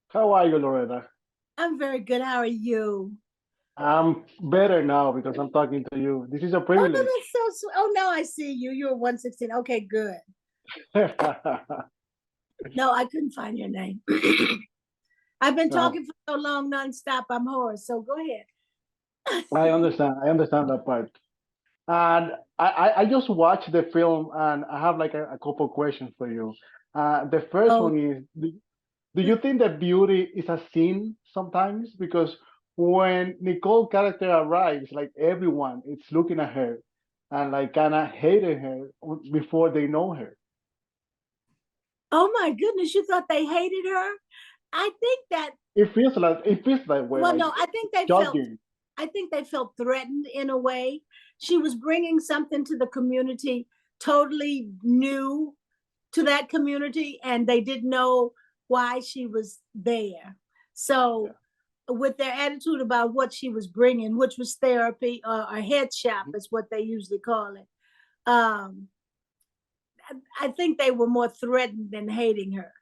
How are you, Loretta? I'm very good. How are you? I'm better now because I'm talking to you. This is a Oh no, privilege. that's so sweet. Oh, now I see you. You're 116. Okay, good. No, I couldn't find your name. I've been No, talking for so long nonstop. I'm hoarse. So go ahead. I understand. I understand that part. And I just watched the film and I have like a couple questions for you. The first Oh, one is, do you think that beauty is a sin sometimes? Because when Nicole character arrives, like everyone is looking at her and like kind of hating her before they know her. oh my goodness! You thought they hated her? I think that. It feels like we're Well, like no, I think they felt. judging. I think they felt threatened in a way. She was bringing something to the community totally new to that community, and they didn't know why she was there. Yeah. So, with their attitude about what she was bringing, which was therapy or head shop, Mhm. is what they usually call it. Um, I think they were more threatened than hating her.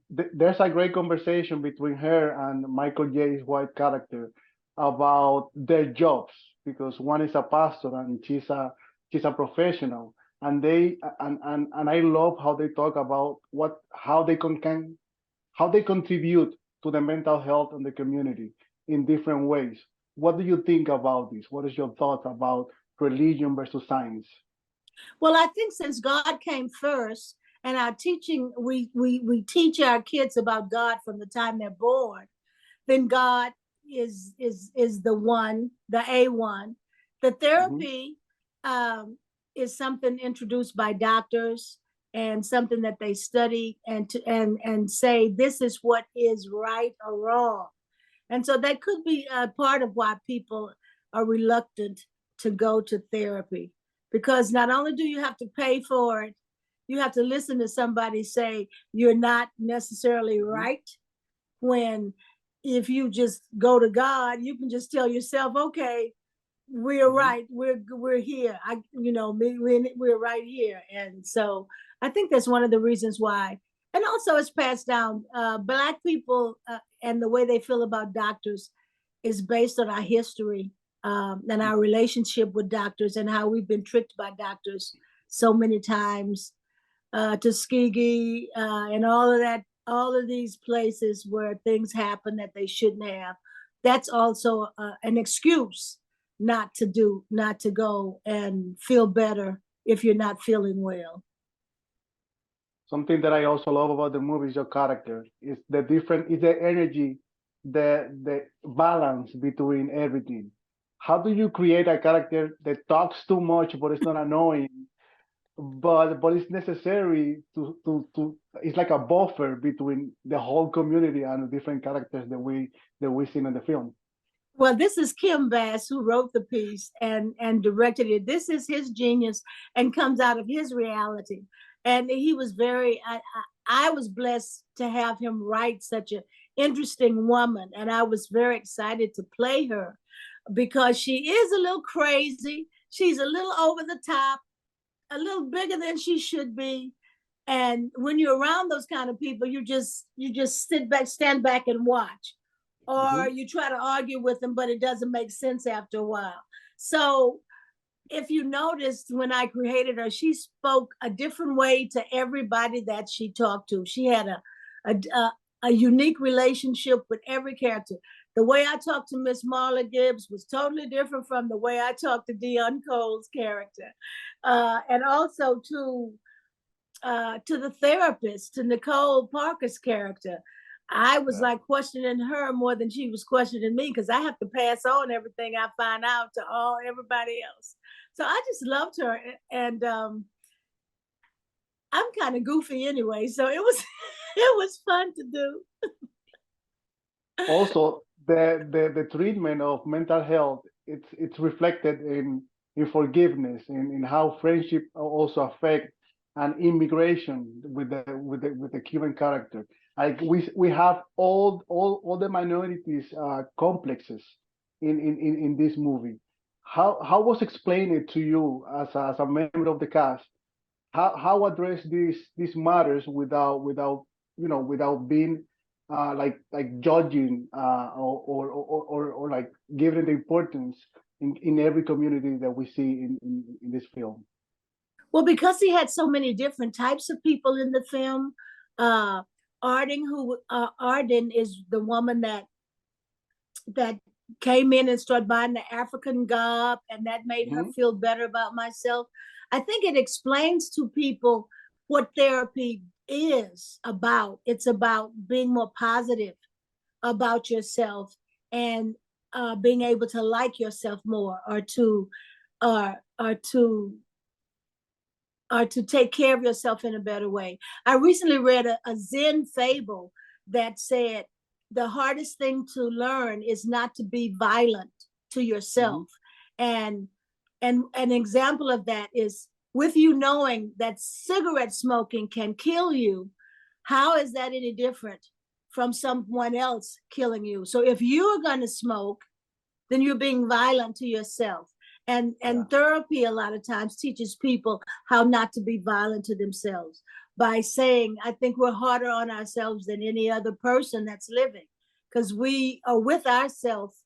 There's a great conversation between her and Michael J's white character about their jobs because one is a pastor and she's a professional, and I love how they talk about what how they can how they contribute to the mental health in the community in different ways. What do you think about this? What is your thoughts about religion versus science? Well, I think since God came first, and our teaching, we teach our kids about God from the time they're born. Then God is the one, the A1. The Mhm. therapy is something introduced by doctors and something that they study and say this is what is right or wrong. And so that could be a part of why people are reluctant to go to therapy, because not only do you have to pay for it, you have to listen to somebody say you're not necessarily Mhm. right, when if you just go to God, you can just tell yourself, okay, we're Mhm. right, we're here. We're right here. And so I think that's one of the reasons why. And also, it's passed down. Black people and the way they feel about doctors is based on our history, and our relationship with doctors and how we've been tricked by doctors so many times, Tuskegee, and all of that, all of these places where things happen that they shouldn't have. That's also an excuse not to go and feel better if you're not feeling well. Something that I also love about the movie is your character. Is the energy, the balance between everything. How do you create a character that talks too much but it's not annoying, but it's necessary to it's like a buffer between the whole community and the different characters that we see in the film. Well, this is Kim Bass who wrote the piece and directed it. This is his genius and comes out of his reality. And he was very. I was blessed to have him write such an interesting woman, and I was very excited to play her because she is a little crazy. She's a little over the top, a little bigger than she should be. And when you're around those kind of people, you just stand back and watch, or Mhm. you try to argue with them, but it doesn't make sense after a while. So if you noticed, when I created her, she spoke a different way to everybody that she talked to. She had a, a unique relationship with every character. The way I talked to Miss Marla Gibbs was totally different from the way I talked to Dion Cole's character, and also to the therapist, to Nicole Parker's character. I was Yeah. like questioning her more than she was questioning me, because I have to pass on everything I find out to all everybody else. So I just loved her, and I'm kind of goofy anyway, so it was it was fun to do. Also, the treatment of mental health, it's reflected in forgiveness, in how friendship also affect and immigration with the Cuban character. Like we have all the minorities complexes in this movie. How was explained to you as a member of the cast? How address these matters without without being like judging or like giving the importance in every community that we see in this film. Well, because he had so many different types of people in the film, uh, Arden is the woman that came in and started buying the African garb, and that made her Mhm. feel better about myself. I think it explains to people what therapy is about. It's about being more positive about yourself and being able to like yourself more, or or to to take care of yourself in a better way. I recently read a Zen fable that said the hardest thing to learn is not to be violent to yourself. Mhm. And an example of that is, with you knowing that cigarette smoking can kill you, how is that any different from someone else killing you? So if you're going to smoke, then you're being violent to yourself. Yeah. Therapy a lot of times teaches people how not to be violent to themselves by saying, I think we're harder on ourselves than any other person that's living, because we are with ourselves